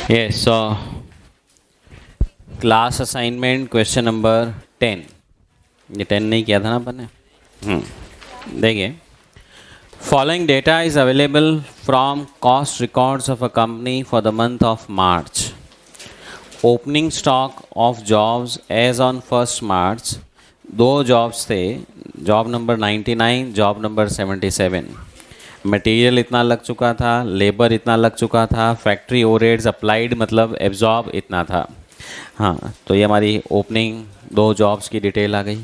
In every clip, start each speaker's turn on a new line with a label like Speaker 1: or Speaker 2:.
Speaker 1: Yes, so class assignment question number 10। ये 10 नहीं किया था ना अपन ने। देखिए, following data is available from cost records of a company for the month of March. Opening stock of jobs as on 1 March. दो jobs थे, job number 99, job number 77। Material इतना लग चुका था, लेबर इतना लग चुका था, फैक्ट्री ओवरहेड्स अप्लाइड मतलब एब्जॉर्ब इतना था। हाँ, तो ये हमारी ओपनिंग दो जॉब्स की डिटेल आ गई।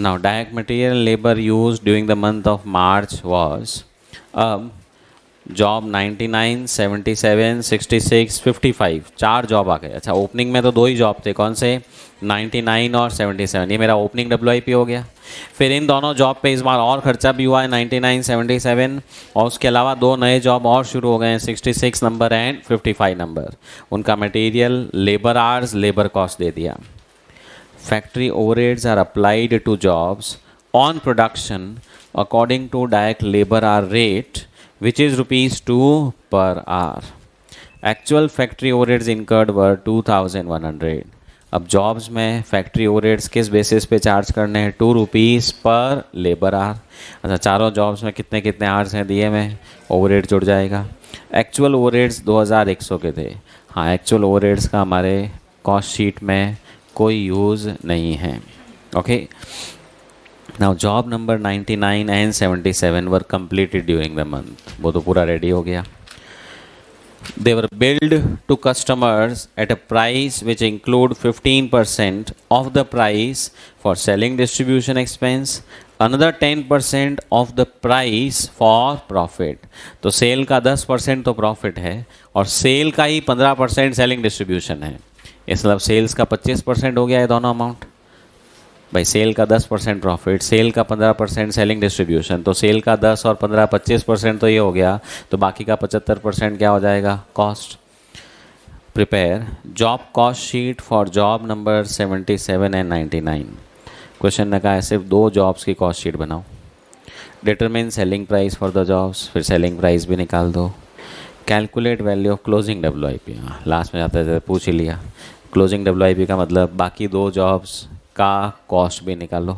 Speaker 1: Now direct material labour use during the month of March was, अब जॉब 99, 77, 66, 55 चार जॉब आ गए। अच्छा, ओपनिंग में तो दो ही जॉब थे, कौन से? 99 और 77। ये मेरा ओपनिंग WIP हो गया। फिर इन दोनों जॉब पे इस बार और खर्चा भी हुआ है, 99, 77, और उसके अलावा दो नए जॉब और शुरू हो गए हैं, 66 नंबर एंड 55 नंबर। उनका material, labour hours, labour cost दे दिया। Factory overheads are applied to jobs on production according to direct labour hour rate which is rupees 2 per hour. Actual factory overheads incurred were 2100. अब jobs में factory overheads किस basis पे charge करने हैं? 2 rupees पर labour our. अच्छा, चारों jobs में कितने कितने आवर्स हैं दिए में, ओवरहेड जुड़ जाएगा। एक्चुअल ओवरहेड्स 2100 के थे। हाँ, एक्चुअल ओवरहेड्स का हमारे कॉस्ट शीट में कोई यूज़ नहीं है। Okay, now job number 99 and 77 were completed during the month. वो तो पूरा रेडी हो गया। They were billed to customers at a price which include 15% of the price for selling distribution expense, another 10% of the price for profit. तो sale का 10% तो profit है और सेल का ही 15% सेलिंग डिस्ट्रीब्यूशन है। इस मतलब सेल्स का 25% हो गया है दोनों अमाउंट। भाई, सेल का 10% प्रॉफिट, सेल का 15% सेलिंग डिस्ट्रीब्यूशन, तो सेल का 10 और 15 25% तो ये हो गया, तो बाकी का 75% क्या हो जाएगा? Cost. Prepare job cost sheet for job number 77 and 99। Question ने कहा है सिर्फ दो जॉब्स की कॉस्ट शीट बनाओ। Determine selling price for the jobs, फिर सेलिंग प्राइस भी निकाल दो। Calculate value of closing WIP। Last में जाते थे पूछ ही लिया। क्लोजिंग WIP का मतलब बाकी दो जॉब्स का कॉस्ट भी निकालो।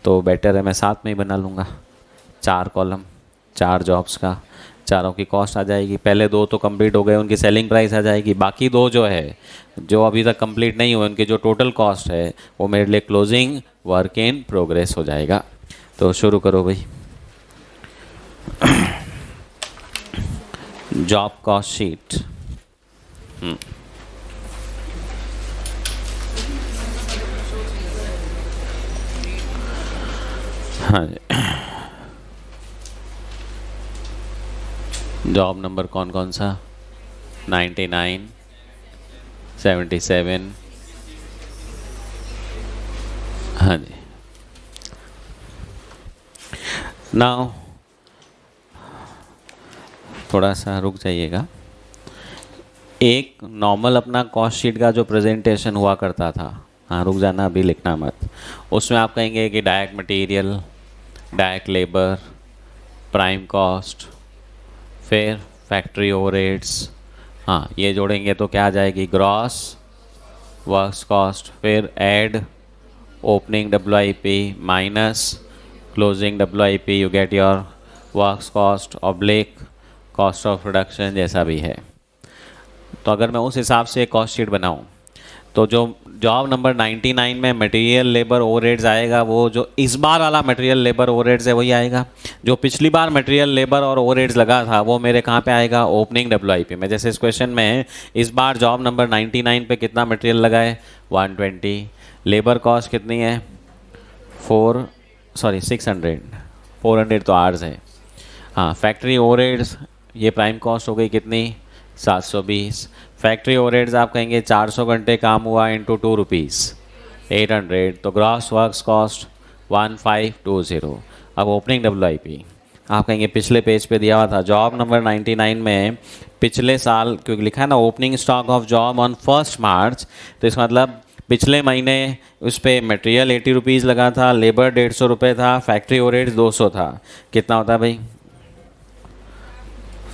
Speaker 1: तो बेटर है मैं साथ में ही बना लूँगा, 4 कॉलम, 4 जॉब्स का, चारों की कॉस्ट आ जाएगी। पहले दो तो कंप्लीट हो गए, उनकी सेलिंग प्राइस आ जाएगी। बाकी दो जो है, जो अभी तक कंप्लीट नहीं हुए, उनकी जो टोटल कॉस्ट है वो मेरे लिए क्लोजिंग वर्क इन प्रोग्रेस हो जाएगा। तो शुरू करो भाई। Job cost sheet. हाँ जी, जॉब नंबर कौन कौन सा? 99, 77। हाँ जी, नाउ थोड़ा सा रुक जाइएगा। एक नॉर्मल अपना कॉस्ट शीट का जो प्रेजेंटेशन हुआ करता था, हाँ रुक जाना, अभी लिखना मत। उसमें आप कहेंगे कि direct material, direct labour, prime cost, फिर फैक्ट्री ओवरहेड्स, हाँ ये जोड़ेंगे तो क्या आ जाएगी? ग्रॉस वर्क्स कॉस्ट, फिर add opening WIP minus closing WIP, you get your works cost oblique cost of production, जैसा भी है। तो अगर मैं उस हिसाब से कॉस्ट शीट बनाऊं, तो जो जॉब नंबर 99 में मटेरियल लेबर ओवरहेड्स आएगा, वो जो इस बार वाला मटेरियल लेबर ओवरहेड्स है वही आएगा। जो पिछली बार मटेरियल लेबर और ओवरहेड्स लगा था वो मेरे कहाँ पे आएगा? ओपनिंग WIP में। जैसे इस क्वेश्चन में इस बार जॉब नंबर 99 पे कितना मटेरियल लगा है? 120। लेबर कॉस्ट कितनी है? 600। 400 तो आर्स है। हाँ, फैक्ट्री ओवरहेड्स, ये प्राइम कॉस्ट हो गई कितनी? 720। फैक्ट्री ओवरहेड्स आप कहेंगे 400 घंटे काम हुआ इंटू 2 रुपीज़, 800, तो ग्रॉस वर्क्स कॉस्ट 1520। अब ओपनिंग WIP आप कहेंगे पिछले पेज पे दिया हुआ था, जॉब नंबर 99 में पिछले साल, क्योंकि लिखा है ना opening stock of job on 1 मार्च, तो इसका मतलब पिछले महीने उस पर मटेरियल 80 रुपीज़ लगा था, लेबर 150 रुपये था, फैक्ट्री ओवरहेड्स 200 था। कितना होता है भाई?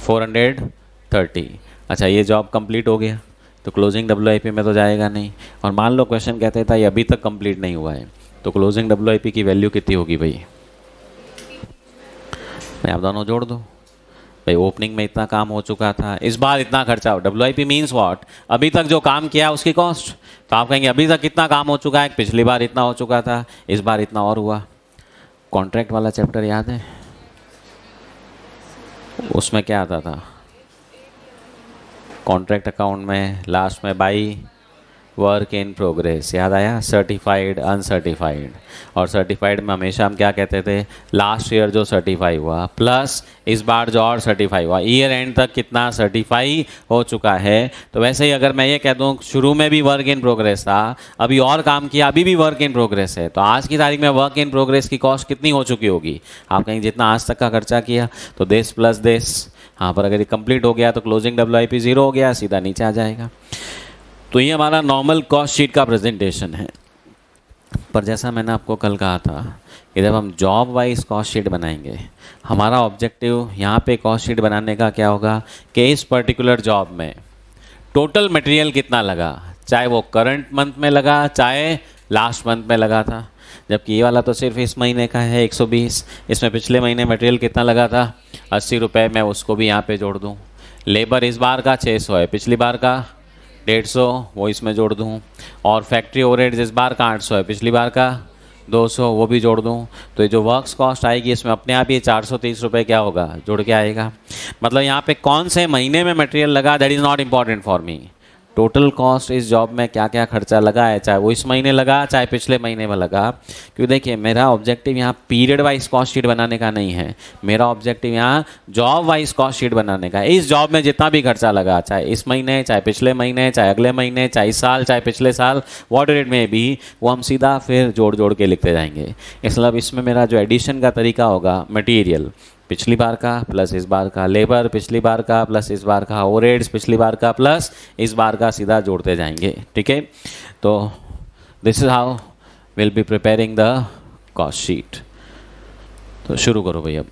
Speaker 1: 430। अच्छा ये जॉब कंप्लीट हो गया तो क्लोजिंग डब्ल्यूआईपी में तो जाएगा नहीं, और मान लो क्वेश्चन कहते था ये अभी तक कंप्लीट नहीं हुआ है, तो क्लोजिंग डब्ल्यूआईपी की वैल्यू कितनी होगी भाई? मैं आप दोनों जोड़ दो भाई, ओपनिंग में इतना काम हो चुका था, इस बार इतना खर्चा हो। WIP means what? अभी तक जो काम किया उसकी कॉस्ट। तो आप कहेंगे अभी तक कितना काम हो चुका है, पिछली बार इतना हो चुका था, इस बार इतना और हुआ। कॉन्ट्रैक्ट वाला चैप्टर याद है? उसमें क्या आता था? कॉन्ट्रैक्ट अकाउंट में लास्ट में बाई वर्क इन प्रोग्रेस, याद आया? सर्टिफाइड, अनसर्टिफाइड, और सर्टिफाइड में हमेशा हम क्या कहते थे? लास्ट ईयर जो सर्टिफाई हुआ प्लस इस बार जो और सर्टिफाई हुआ, ईयर एंड तक कितना सर्टिफाई हो चुका है। तो वैसे ही अगर मैं ये कह दूँ शुरू में भी वर्क इन प्रोग्रेस था, अभी और काम किया, अभी भी वर्क इन प्रोग्रेस है, तो आज की तारीख में वर्क इन प्रोग्रेस की कॉस्ट कितनी हो चुकी होगी? आप कहेंगे जितना आज तक का खर्चा किया, तो दिस प्लस दिस। हाँ, पर अगर ये कंप्लीट हो गया तो क्लोजिंग डब्ल्यूआईपी जीरो हो गया, सीधा नीचे आ जाएगा। तो ये हमारा नॉर्मल कॉस्ट शीट का प्रेजेंटेशन है। पर जैसा मैंने आपको कल कहा था कि जब हम जॉब वाइज कॉस्ट शीट बनाएंगे, हमारा ऑब्जेक्टिव यहाँ पे कॉस्ट शीट बनाने का क्या होगा कि इस पर्टिकुलर जॉब में टोटल मटेरियल कितना लगा, चाहे वो करंट मंथ में लगा चाहे लास्ट मंथ में लगा था। जबकि ये वाला तो सिर्फ इस महीने का है 120, इसमें पिछले महीने मटेरियल कितना लगा था 80 रुपये, मैं उसको भी यहाँ पे जोड़ दूँ। लेबर इस बार का 600 है, पिछली बार का 150, वो इसमें जोड़ दूँ। और फैक्ट्री ओवरहेड्स इस बार का 800 है, पिछली बार का 200, वो भी जोड़ दूँ। तो ये जो वर्क्स कॉस्ट आएगी इसमें अपने आप ये 430 रुपये क्या होगा, जुड़ के आएगा। मतलब यहाँ पे कौन से महीने में मटेरियल लगा that is not important for me. Total cost इस जॉब में क्या क्या खर्चा लगा है, चाहे वो इस महीने लगा चाहे पिछले महीने में लगा। क्योंकि देखिए मेरा ऑब्जेक्टिव यहाँ पीरियड वाइज कॉस्ट शीट बनाने का नहीं है, मेरा ऑब्जेक्टिव यहाँ जॉब वाइज कॉस्ट शीट बनाने का है। इस जॉब में जितना भी खर्चा लगा, चाहे इस महीने चाहे पिछले महीने चाहे अगले महीने चाहे इस साल चाहे पिछले साल, वॉट रेट में भी, वो हम सीधा फिर जोड़ जोड़ के लिखते जाएंगे। मतलब इसमें मेरा जो एडिशन का तरीका होगा, मटीरियल पिछली बार का प्लस इस बार का, लेबर पिछली बार का प्लस इस बार का, ओवरहेड्स पिछली बार का प्लस इस बार का, सीधा जोड़ते जाएंगे। ठीक है, तो this is how will be preparing the cost sheet. तो शुरू करो भाई अब।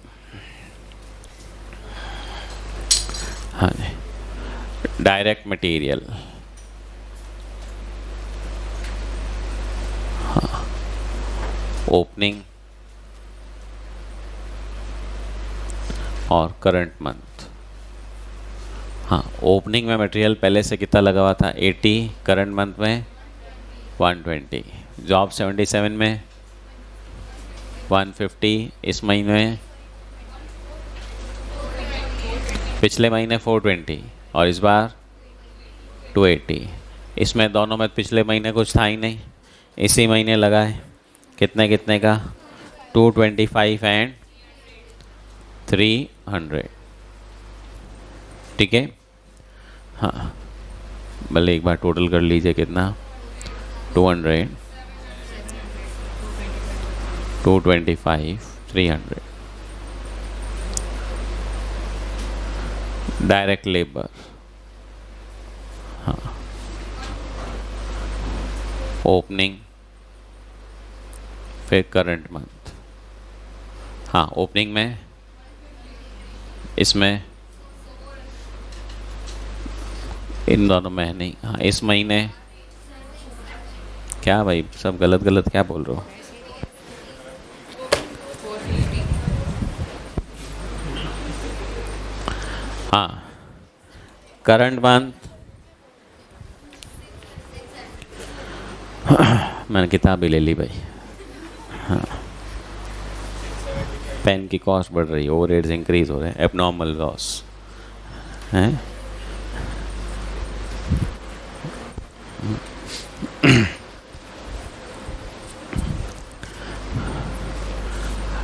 Speaker 1: हाँ जी, डायरेक्ट मटेरियल, हाँ, ओपनिंग और करंट मंथ। हाँ, ओपनिंग में मटेरियल पहले से कितना लगा हुआ था 80, करंट मंथ में 120, जॉब 77 में 150, इस महीने में पिछले महीने 420 और इस बार 280। इसमें दोनों में पिछले महीने कुछ था ही नहीं, इसी महीने लगा है। कितने कितने का? 225 एंड 300। ठीक है, हाँ, भले एक बार टोटल कर लीजिए कितना, 200, 225, 300। डायरेक्ट लेबर, हाँ, ओपनिंग फिर करंट मंथ। हाँ, ओपनिंग में इसमें इन दोनों में नहीं, हाँ, इस महीने क्या भाई सब गलत गलत क्या बोल रहे हो? हाँ, करंट मंथ, मैंने किताब भी ले ली भाई। हाँ, पेन की कॉस्ट बढ़ रही है, ओवरहेड्स इंक्रीज हो रहे हैं, एबनॉर्मल लॉस हैं।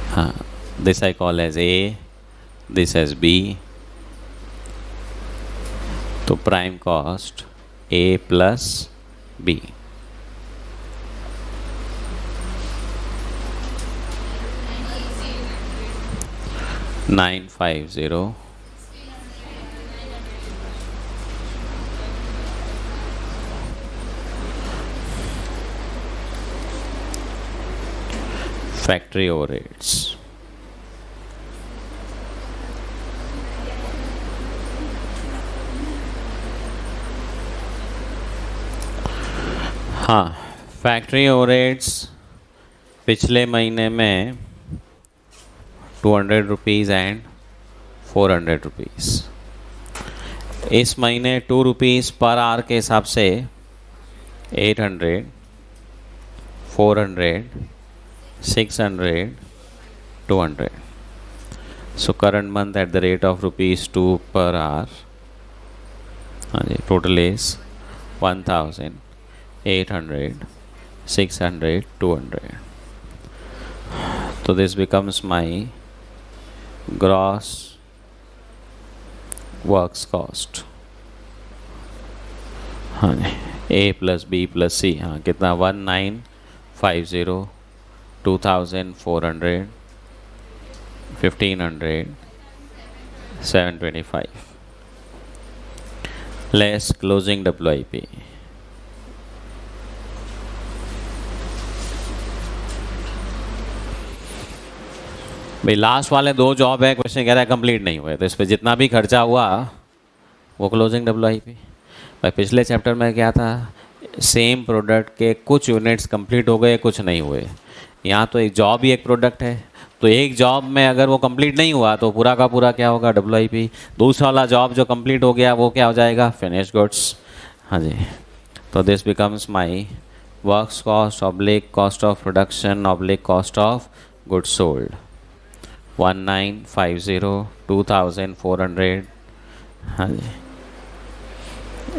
Speaker 1: हाँ, this I call as A, this as B. तो prime cost A plus B, $950 factory overheads, हाँ, फैक्ट्री ओवरहेड्स पिछले महीने में 200 रुपीज़ एंड 400 रुपीज़, इस महीने 2 रुपीज़ पर आवर के हिसाब से 800, 400, 600, 200. So current month at the rate of rupees 2 per hour, total is 1,800, 600, 200. So this becomes my gross works cost. हाँ जी, A plus B plus C, हाँ कितना 1950, 2400, 1500, 725 less closing WIP. भाई last वाले 2 job है, question कह रहा है कंप्लीट नहीं हुए, तो इस पर जितना भी खर्चा हुआ वो क्लोजिंग WIP. भाई पिछले चैप्टर में क्या था, सेम प्रोडक्ट के कुछ यूनिट्स कंप्लीट हो गए, कुछ नहीं हुए. यहाँ तो एक जॉब ही एक प्रोडक्ट है, तो एक जॉब में अगर वो कंप्लीट नहीं हुआ तो पूरा का पूरा क्या होगा, WIP. दूसरा वाला जॉब जो कंप्लीट हो गया वो क्या हो जाएगा, फिनिश गुड्स. हाँ जी, तो this becomes my works cost oblique cost of production oblique cost of goods sold. 1950, 2400. हाँ जी,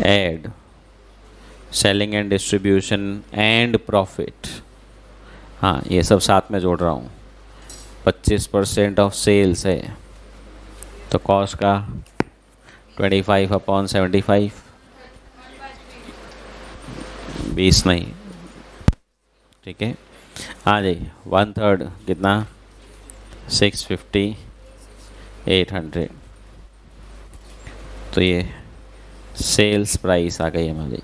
Speaker 1: add selling and distribution and profit. हाँ, ये सब साथ में जोड़ रहा हूँ. 25% ऑफ सेल्स है, तो कॉस्ट का 25/75, 20 नहीं, ठीक है. हाँ जी, 1/3 कितना, 650, 800. तो ये सेल्स प्राइस आ गई हमारी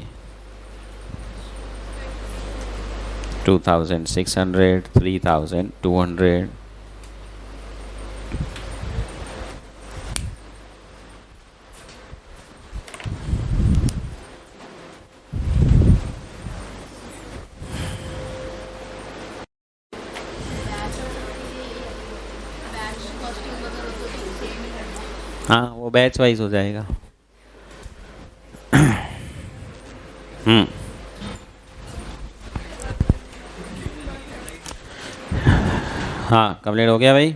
Speaker 1: 2600, 3200. हाँ, वो बैच वाइज हो जाएगा. हाँ, कंप्लीट हो गया भाई.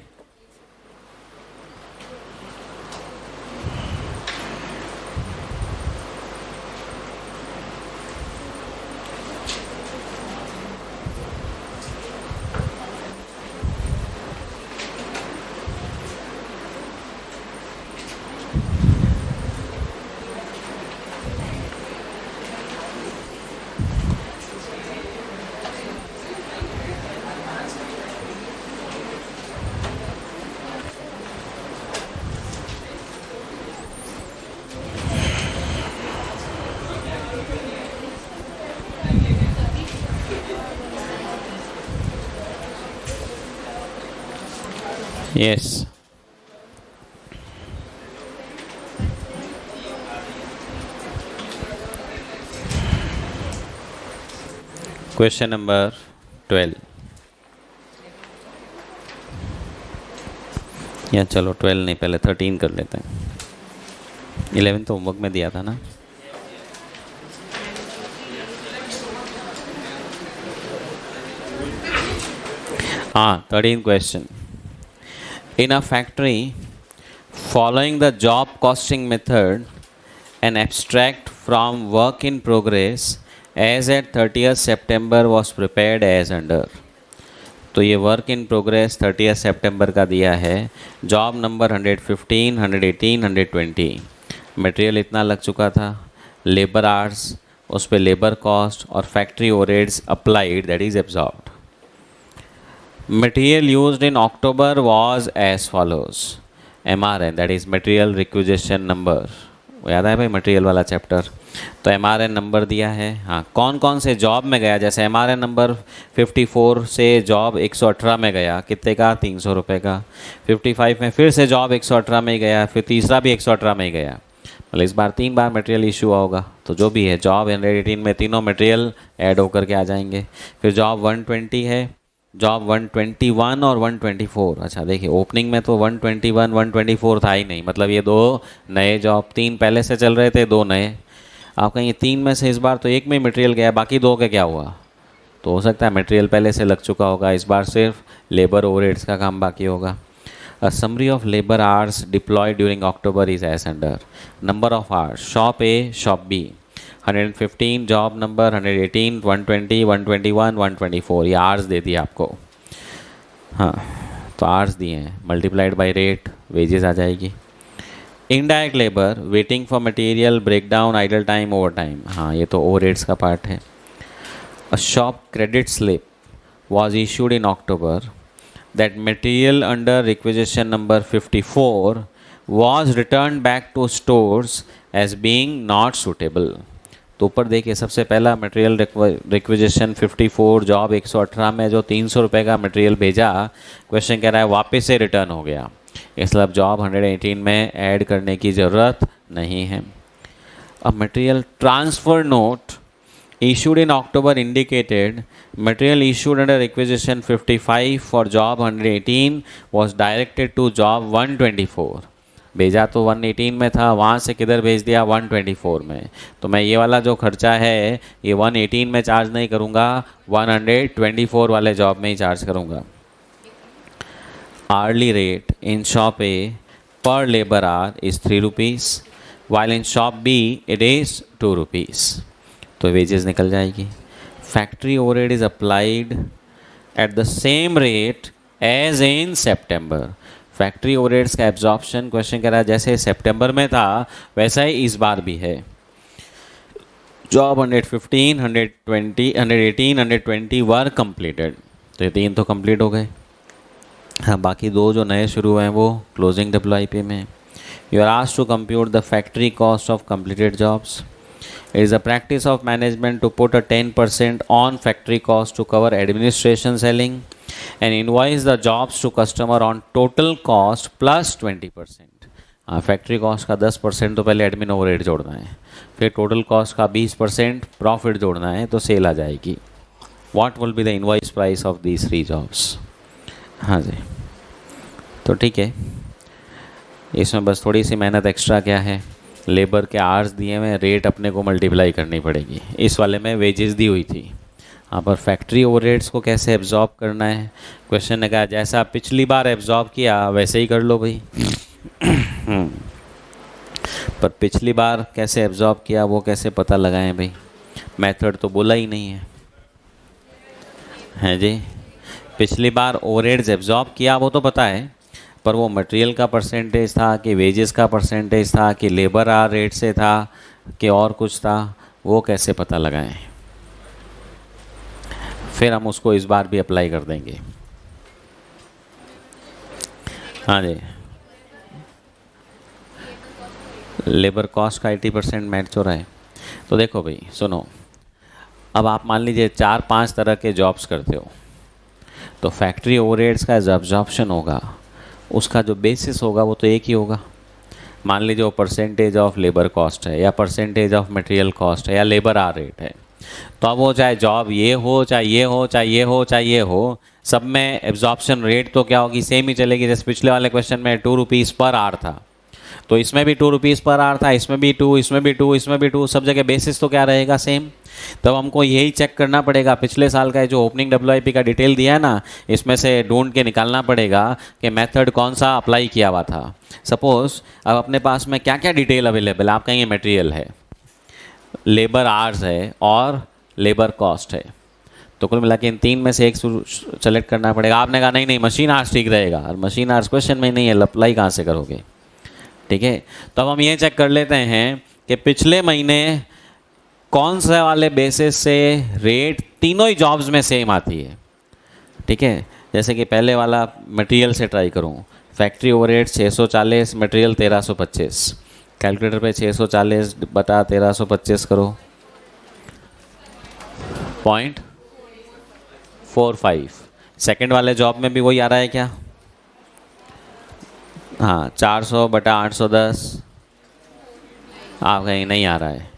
Speaker 1: Yes. Question number 12. या चलो 12 नहीं, पहले 13 कर लेते हैं. 11 तो होमवर्क में दिया था ना. हाँ, 13 question. In a factory, following the job costing method, an abstract from work in progress as at 30th September was prepared as under. तो ये वर्क इन प्रोग्रेस 30 सितंबर का दिया है. Job number 115, 118, 120. मटेरियल इतना लग चुका था, लेबर आवर्स, उस पर लेबर कॉस्ट और factory overheads applied, that is absorbed. Material used in October was as follows. MRN, that is material requisition number. वो याद है भाई मटेरियल वाला चैप्टर. तो MRN नंबर दिया है. हाँ, कौन कौन से जॉब में गया, जैसे MRN नंबर 54 से जॉब 118 में गया, कितने का, 300 रुपये का. 55 में फिर से जॉब 118 में ही गया, फिर तीसरा भी 118 में ही गया. मतलब इस बार 3 बार मटेरियल इशू होगा, तो जो भी है जॉब 118 में तीनों मटेरियल ऐड होकर के आ जाएंगे। फिर जॉब 120 है, जॉब 121 और 124। अच्छा देखिए ओपनिंग में तो 121 124 था ही नहीं, मतलब ये दो नए जॉब, 3 पहले से चल रहे थे, 2 नए। आप कहेंगे 3 में से इस बार तो एक में मटेरियल गया, बाकी 2 का क्या हुआ? तो हो सकता है मटेरियल पहले से लग चुका होगा, इस बार सिर्फ लेबर ओवरहेड्स का काम बाकी होगा। A summary of labor hours deployed during October is as under. Number of hours: shop A, shop B, 115 job number, 118, 120, 121, 124। ये hours दे दिए आपको, हाँ तो hours दिए हैं, मल्टीप्लाइड बाई रेट, वेजेस आ जाएगी। Indirect labour, waiting for material, breakdown, idle time, over time, हाँ ये तो ओवर रेट्स का पार्ट है। A shop credit slip was issued in October that material under requisition number 54 was returned back to stores as being not suitable। तो ऊपर देखिए सबसे पहला मटेरियल रिक्विजिशन 54 जॉब 118 में जो 300 रुपये का मटेरियल भेजा, क्वेश्चन कह रहा है वापस से रिटर्न हो गया, इसलिए जॉब 118 में ऐड करने की ज़रूरत नहीं है। अब material transfer note issued in October indicated material issued under requisition 55 for job 118 was directed to job 124। भेजा तो 118 में था, वहाँ से किधर भेज दिया? 124 में। तो मैं ये वाला जो खर्चा है ये 118 में चार्ज नहीं करूँगा, 124 वाले जॉब में ही चार्ज करूँगा। Hourly rate in shop A per labor hour is 3 rupees while in shop B it is 2 rupees। तो वेजेस निकल जाएगी। Factory overhead is applied at the same rate as in September. Factory overheads का absorption question कह रहा है जैसे सितंबर में था वैसा ही इस बार भी है। जॉब 115, 120, 118, 120 वर कंप्लीटेड, तो ये 3 तो कंप्लीट हो गए। हाँ बाकी 2 जो नए शुरू हुए हैं वो क्लोजिंग WIP में। You are asked to compute the factory cost of completed jobs. It is a practice of management to put a 10% on factory cost to cover administration selling and invoice the jobs to customer on total cost plus 20%। हाँ factory cost का 10% तो पहले admin overhead जोड़ना है, फिर total cost का 20% profit जोड़ना है, तो सेल आ जाएगी। What will be the invoice price of these 3 jobs? हाँ जी तो ठीक है, इसमें बस थोड़ी सी मेहनत एक्स्ट्रा क्या है, लेबर के आवर्स दिए हुए, रेट अपने को मल्टीप्लाई करनी पड़ेगी। इस वाले में वेजेस दी हुई थी, यहाँ पर फैक्ट्री ओवरहेड्स को कैसे एब्जॉर्ब करना है, क्वेश्चन ने कहा जैसा पिछली बार एब्जॉर्ब किया वैसे ही कर लो भाई। पर पिछली बार कैसे एब्जॉर्ब किया वो कैसे पता लगाएं भाई, मेथड तो बोला ही नहीं है जी। पिछली बार ओवरहेड्स एब्जॉर्ब किया वो तो पता है, पर वो मटेरियल का परसेंटेज था कि वेजेस का परसेंटेज था कि लेबर आवर रेट से था कि और कुछ था, वो कैसे पता लगाएं। फिर हम उसको इस बार भी अप्लाई कर देंगे। हाँ जी लेबर कॉस्ट का 80% मैच हो रहा है। तो देखो भाई सुनो, अब आप मान लीजिए 4-5 तरह के जॉब्स करते हो, तो फैक्ट्री ओवरहेड्स का जो एब्जॉर्प्शन होगा उसका जो बेसिस होगा वो तो एक ही होगा। मान लीजिए वो परसेंटेज ऑफ लेबर कॉस्ट है या परसेंटेज ऑफ मटेरियल कॉस्ट है या लेबर आवर रेट है, तो अब वो चाहे जॉब ये हो चाहे ये हो चाहे ये हो चाहे ये हो, सब में एब्जॉर्प्शन रेट तो क्या होगी, सेम ही चलेगी। जैसे पिछले वाले क्वेश्चन में 2 रुपीज़ पर आवर था, तो इसमें भी 2 रुपीज़ पर आवर था, इसमें भी 2, इसमें भी 2, इसमें भी 2, सब जगह बेसिस तो क्या रहेगा, सेम। तब हमको यही चेक करना पड़ेगा, पिछले साल का जो ओपनिंग WIP का डिटेल दिया है ना, इसमें से ढूंढ के निकालना पड़ेगा कि मेथड कौन सा अप्लाई किया हुआ था। सपोज अब अपने पास में क्या क्या डिटेल अवेलेबल है, आप कहेंगे मटेरियल है, लेबर आवर्स है और लेबर कॉस्ट है, तो कुल मिला के इन 3 में से एक सेलेक्ट करना पड़ेगा। आपने कहा नहीं मशीन आवर्स ठीक रहेगा, और मशीन आवर्स क्वेश्चन में नहीं है, अप्लाई कहाँ से करोगे, ठीक है। तो अब हम ये चेक कर लेते हैं कि पिछले महीने कौन से वाले बेसिस से रेट तीनों ही जॉब्स में सेम आती है, ठीक है। जैसे कि पहले वाला मटेरियल से ट्राई करूं, फैक्ट्री ओवरहेड 640, मटेरियल 1325, कैलकुलेटर पे 640 बटा 1325 करो, 0.45। सेकेंड वाले जॉब में भी वही आ रहा है क्या, हाँ 400 बटा 810, आप कहेंगे नहीं आ रहा है,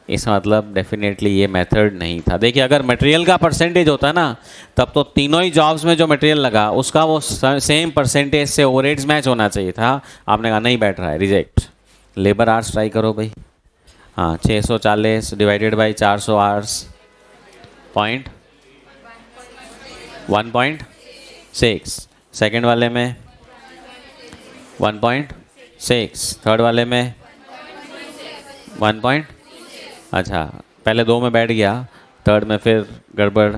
Speaker 1: इसका मतलब डेफिनेटली ये मेथड नहीं था। देखिए अगर मटेरियल का परसेंटेज होता ना तब तो तीनों ही जॉब्स में जो मटेरियल लगा उसका वो सेम परसेंटेज से ओवरहेड्स मैच होना चाहिए था। आपने कहा नहीं बैठ रहा है, रिजेक्ट। लेबर आवर्स ट्राई करो भाई। हाँ 640 divided by 400 hours, point 1.6। Second वाले में 1.6, थर्ड वाले में 1. अच्छा पहले 2 में बैठ गया, थर्ड में फिर गड़बड़,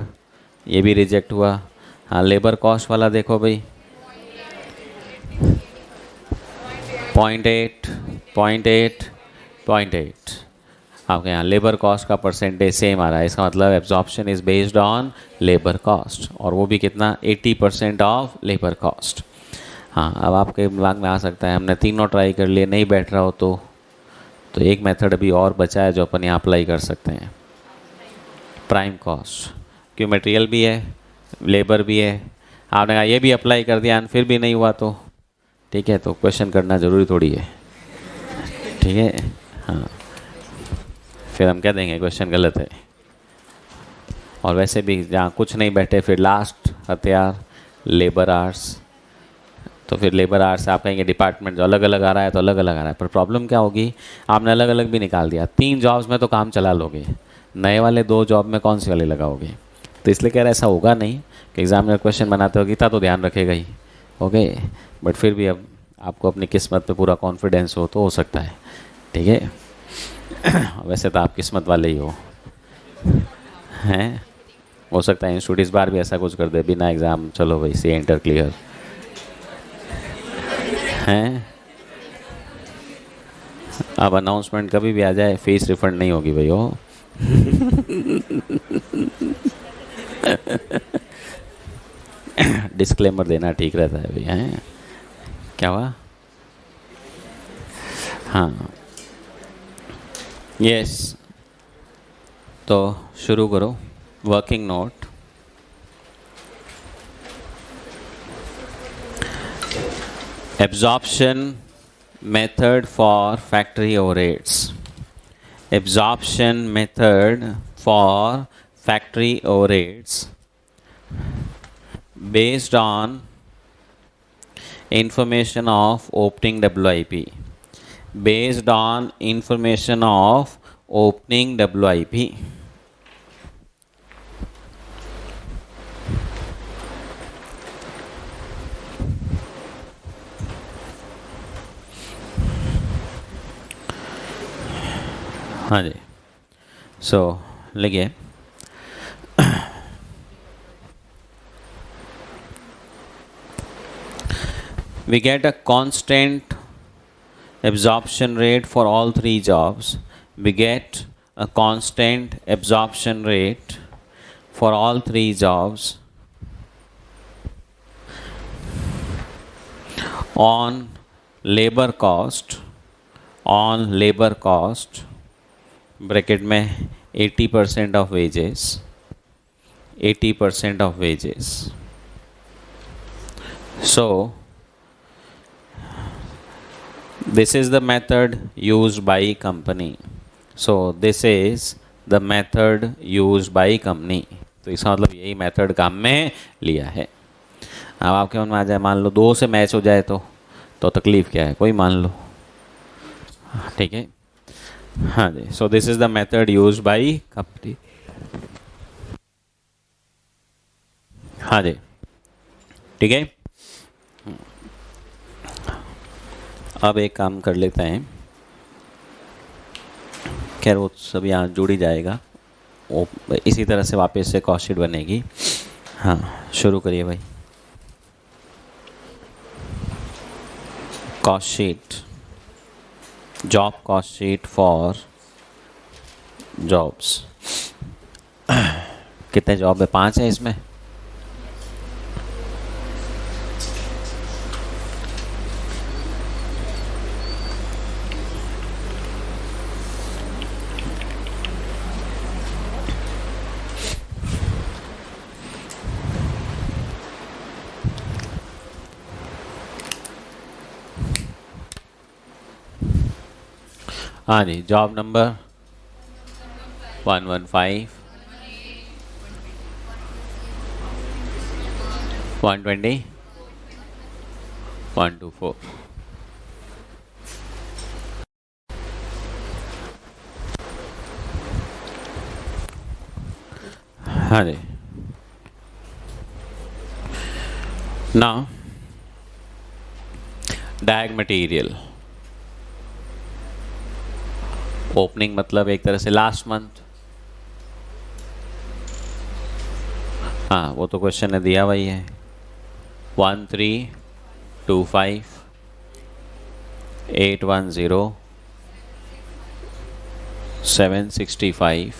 Speaker 1: ये भी रिजेक्ट हुआ। हाँ लेबर कॉस्ट वाला देखो भाई, 0.8, 0.8, 0.8। आपके यहाँ लेबर कॉस्ट का परसेंटेज सेम आ रहा है, इसका मतलब absorption is based on labour cost, और वो भी कितना, 80% ऑफ लेबर कॉस्ट। हाँ अब आपके दिमाग में आ सकता है हमने तीनों ट्राई कर लिए नहीं बैठ रहा हो तो एक मेथड अभी और बचा है जो अपन यहाँ अप्लाई कर सकते हैं, प्राइम कॉस्ट। क्यों, मटेरियल भी है, लेबर भी है। आपने कहा ये भी अप्लाई कर दिया फिर भी नहीं हुआ तो ठीक है, तो क्वेश्चन करना ज़रूरी थोड़ी है, ठीक है। हाँ फिर हम कह देंगे क्वेश्चन गलत है। और वैसे भी जहाँ कुछ नहीं बैठे फिर लास्ट हथियार लेबर आवर्स, तो फिर लेबर आवर्स आप कहेंगे डिपार्टमेंट जो अलग अलग आ रहा है तो अलग अलग आ रहा है, पर प्रॉब्लम क्या होगी, आपने अलग अलग भी निकाल दिया, 3 जॉब्स में तो काम चला लोगे, नए वाले 2 जॉब में कौन सी वाली लगाओगे। तो इसलिए कह रहा ऐसा होगा नहीं कि एग्जामिनर क्वेश्चन बनाते हो गीता तो ध्यान रखेगा ही, ओके, बट फिर भी अब आपको अपनी किस्मत पे पूरा कॉन्फिडेंस हो तो हो सकता है, ठीक है। वैसे तो आप किस्मत वाले ही हो, हैं, हो सकता है इंस्टीट्यूट इस बार भी ऐसा कुछ कर दे, बिना एग्ज़ाम चलो भाई सी इंटर क्लियर हैं। अब अनाउंसमेंट कभी भी आ जाए फीस रिफंड नहीं होगी भाई हो। डिस्क्लेमर देना ठीक रहता है भाई, हैं क्या हुआ। हाँ यस, तो शुरू करो working note. Absorption method for factory overheads. Absorption method for factory overheads based on information of opening WIP. Based on information of opening WIP. हाँ जी, सो लिखिए we get a constant absorption rate for all 3 jobs. We get a constant absorption rate for all 3 jobs on labor cost bracket में 80% of wages, 80% of wages. So this is the method used by company. So this is the method used by company. तो इसका मतलब यही method काम में लिया है। अब आपके मन में आ जाए, मान लो 2 से मैच हो जाए तो तकलीफ क्या है, कोई मान लो, ठीक है। हाँ जी, so this is the method use by company. हाँ जी ठीक है। अब एक काम कर लेते हैं, खैर वो सब यहाँ जुड़ ही जाएगा, वो इसी तरह से वापस से कॉस्ट शीट बनेगी। हाँ शुरू करिए भाई। Cost sheet, job cost sheet for jobs. कितने जॉब है, 5 है इसमें। हाँ जी, जॉब नंबर 115, 120, 124। हाँ जी। नाउ डैग मटेरियल ओपनिंग मतलब एक तरह से लास्ट मंथ। हाँ, वो तो क्वेश्चन ने दिया वही है। 1325 810 765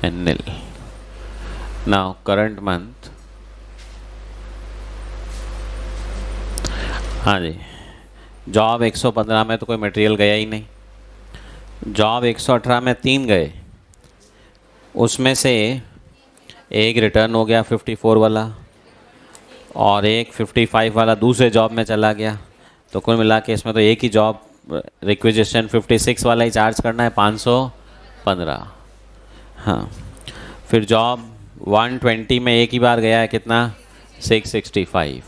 Speaker 1: and nil. Now current month। हाँ जी, जॉब 115 में तो कोई मटेरियल गया ही नहीं। जॉब 118 में 3 गए, उसमें से एक रिटर्न हो गया 54 वाला और एक 55 वाला दूसरे जॉब में चला गया। तो कुल मिला के इसमें तो एक ही जॉब रिक्विजिशन 56 वाला ही चार्ज करना है, 515। हाँ, फिर जॉब 120 में एक ही बार गया है, कितना 665।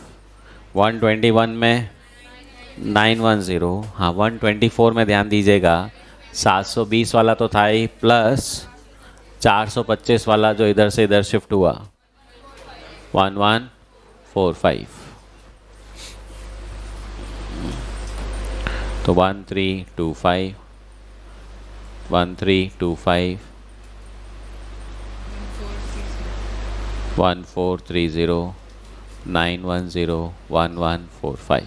Speaker 1: 121 में 910। हाँ, 124 में ध्यान दीजिएगा 720 वाला तो था ही, प्लस 425 वाला जो इधर से इधर शिफ्ट हुआ 1145। तो 1325 1325 1430 910 1145।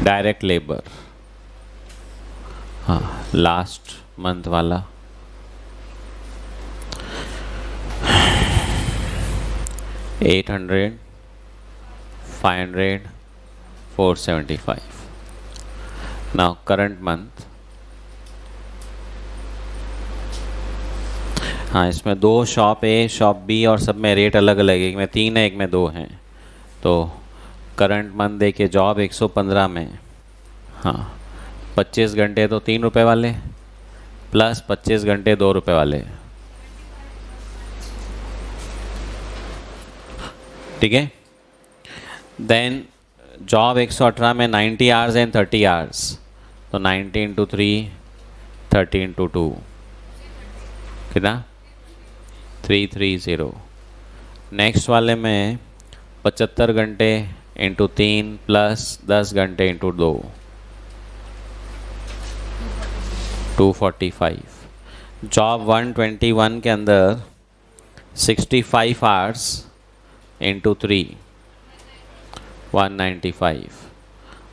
Speaker 1: डायरेक्ट लेबर, हाँ, लास्ट मंथ वाला 800 500 475। Now current month. हाँ, इसमें दो शॉप ए शॉप बी और सब में रेट अलग अलग है, एक में 3 है एक में 2 हैं। तो करंट मंथ देखिए, जॉब 115 में, हाँ, 25 घंटे तो 3 रुपये वाले प्लस 25 घंटे 2 रुपये वाले, ठीक है। देन जॉब 118 में 90 आवर्स एंड 30 आवर्स, तो 90 इंटू 3 30 इंटू 2 कितना 330। नेक्स्ट वाले में 75 घंटे इंटू 3 प्लस 10 घंटे इंटू 2 245। जॉब 121 के अंदर 65 आवर्स इंटू 3 195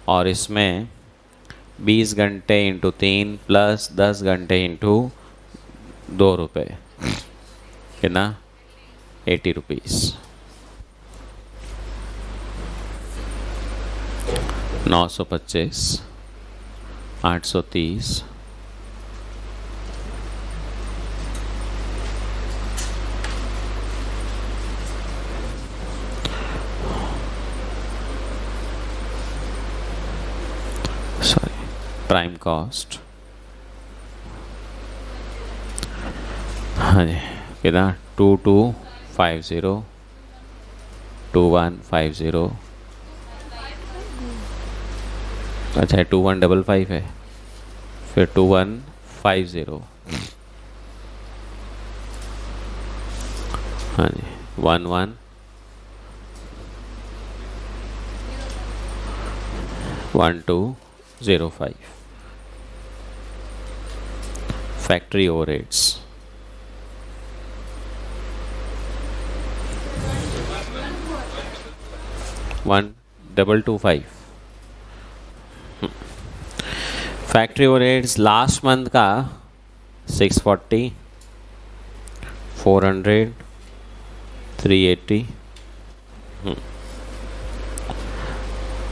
Speaker 1: और इसमें 20 घंटे इंटू 3 प्लस 10 घंटे इंटू 2 रुपये, कितना 80 रुपीज़। 925 830 प्राइम कॉस्ट, हाँ जी, कितना 2250 2150। अच्छा है, 2155 है, फिर 2150, हाँ जी, 111205। Factory overheads 1225। Factory overheads last month का 640 400 380।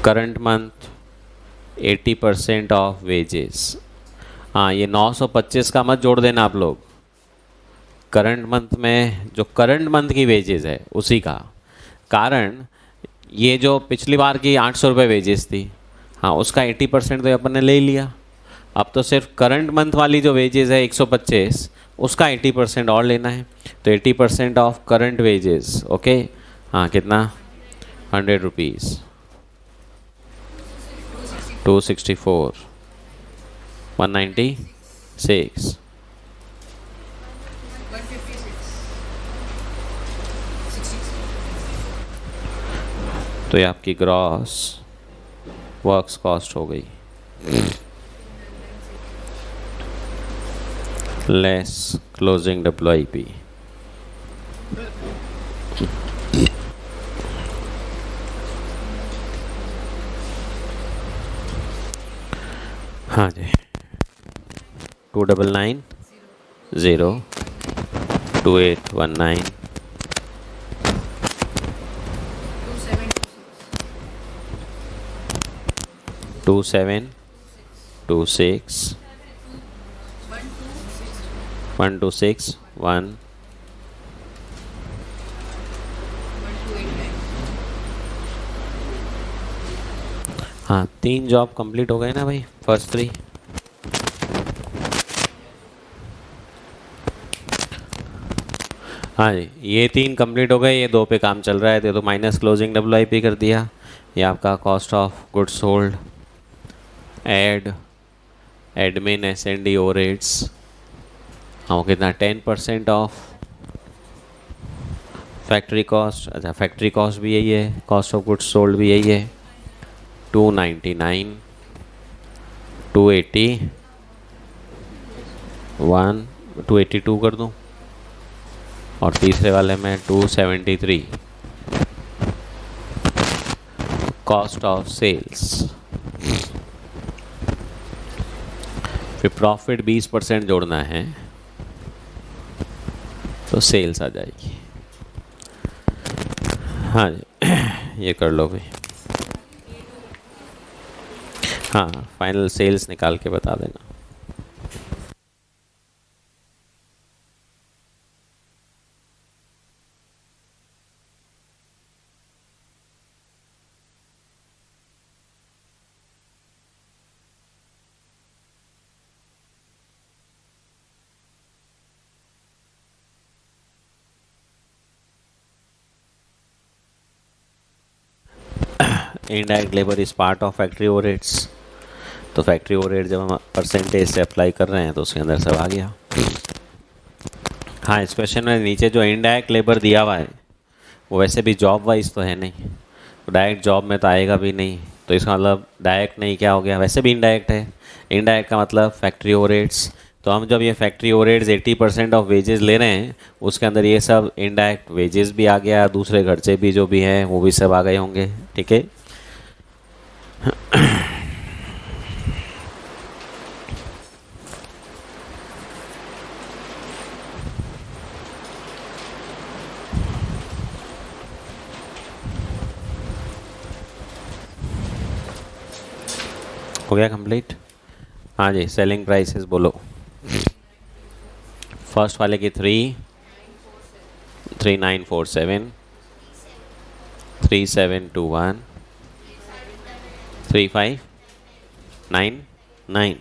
Speaker 1: Current month 80% of wages. हाँ, ये 925 का मत जोड़ देना आप लोग, करंट मंथ में जो करंट मंथ की वेजेस है उसी का। कारण ये जो पिछली बार की 800 रुपये वेजेस थी, हाँ, उसका 80% तो अपन ने ले लिया। अब तो सिर्फ करंट मंथ वाली जो वेजेस है 125, उसका 80% और लेना है। तो 80% ऑफ करंट वेजेस, ओके। हाँ, कितना? 100 रुपीज़, 264, 196, तो ये आपकी ग्रॉस वर्क्स कॉस्ट हो गई, लेस क्लोजिंग WIP। हाँ जी, 2990, 2819, 2726, 1261, हाँ, 3 जॉब कंप्लीट हो गए ना भाई, फर्स्ट 3। हाँ जी, ये 3 कंप्लीट हो गए, ये 2 पे काम चल रहा है, तो माइनस क्लोजिंग WIP कर दिया। ये आपका cost of goods sold, add admin S&D overheads, हाँ, कितना? 10% ऑफ फैक्ट्री कॉस्ट। अच्छा, फैक्ट्री कॉस्ट भी यही है, कॉस्ट ऑफ गुड्स सोल्ड भी यही है, 299, 280, 282 कर दूँ, और तीसरे वाले में 273 कॉस्ट ऑफ सेल्स। फिर प्रॉफिट 20% जोड़ना है, तो सेल्स आ जाएगी। हाँ जी, ये कर लो भाई। हाँ, फाइनल सेल्स निकाल के बता देना। Indirect labour is part of factory overheads, तो फैक्ट्री ओवरहेड जब हम परसेंटेज से अप्लाई कर रहे हैं तो उसके अंदर सब आ गया। हाँ, इस क्वेश्चन में नीचे जो इनडायरेक्ट लेबर दिया हुआ है वो वैसे भी जॉब वाइज तो है नहीं, तो डायरेक्ट जॉब में तो आएगा भी नहीं, तो इसका मतलब डायरेक्ट नहीं, क्या हो गया, वैसे भी इनडायरेक्ट है। इनडायरेक्ट का मतलब फैक्ट्री ओवरहेड्स, तो हम जब ये फैक्ट्री ओवरहेड्स 80% ऑफ वेजेस ले रहे हैं, उसके अंदर ये सब इनडायरेक्ट वेजेस भी आ गया, दूसरे खर्चे भी जो भी हैं वो भी सब आ गए होंगे, ठीक है। हो गया कंप्लीट। हाँ जी, सेलिंग प्राइसेस बोलो। फर्स्ट वाले की 3947, 3721, 3599,